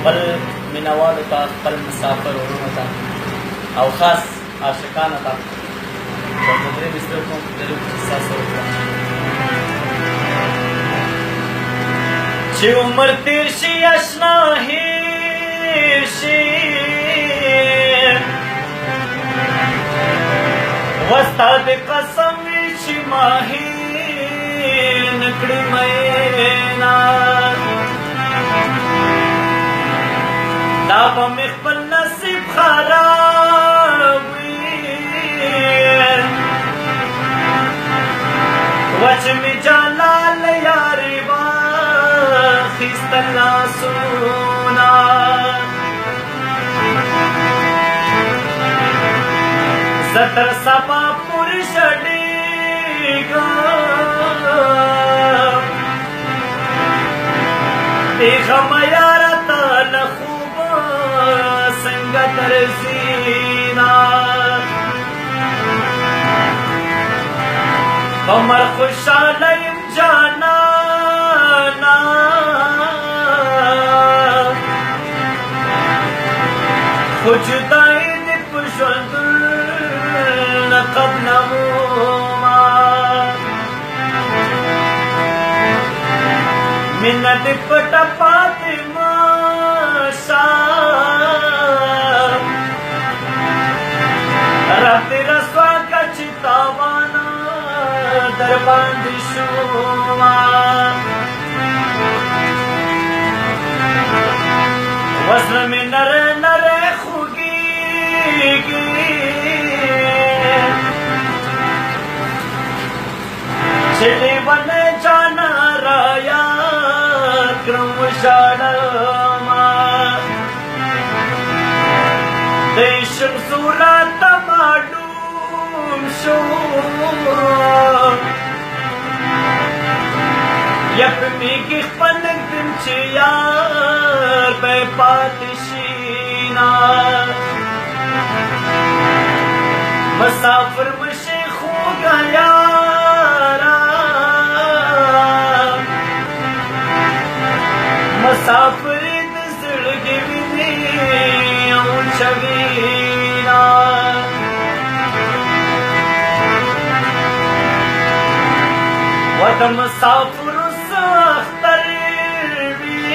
خپل مینوالو ته، خپل مسافر وروڼو ته او خاص عاشقانو ته ورته درې بستر کوم درې کیسه سره وکړم چې عمر تیر شي اشنا هیر شي وستا د قسم وي چې ما هیر نکړي مینا دا به مې خپل نصیب خراب وي وچ مې جلال یارې واخیستل لاسونه زه تر سبا پورې ژړېږم بې غمه یاره ته له خوبه څنګه درځېنا په مر خوشحاله یم جانانه خو جدایي دې په ژوندون لقب نموما مینه دې پټه پاتې مشه راتې رسوا که چې تاوانه در باندې شوما وزړه مې نری نری خوږېږي چې لیونی جانه رایاد کړم وژاړمه د عشق زوره ته معلوم شو یا په میږي خپل نږدم چې یار به یې پاتې شي مسافر مشي خوږه یاره مسافر د زړګي وینې اوچوینا و د مسافرو سختر وي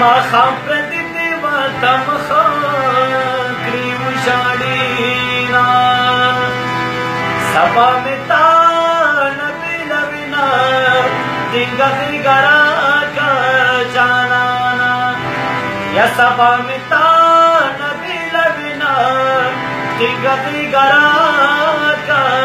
ماښام پردي دیوال ته مخه کړي وژاړېنا سبا مې تا نه بېلوينه ټینګه غېږه راکړه جانانه یا سبا مې تا نه بېلوينه ټینګه غېږه راکړه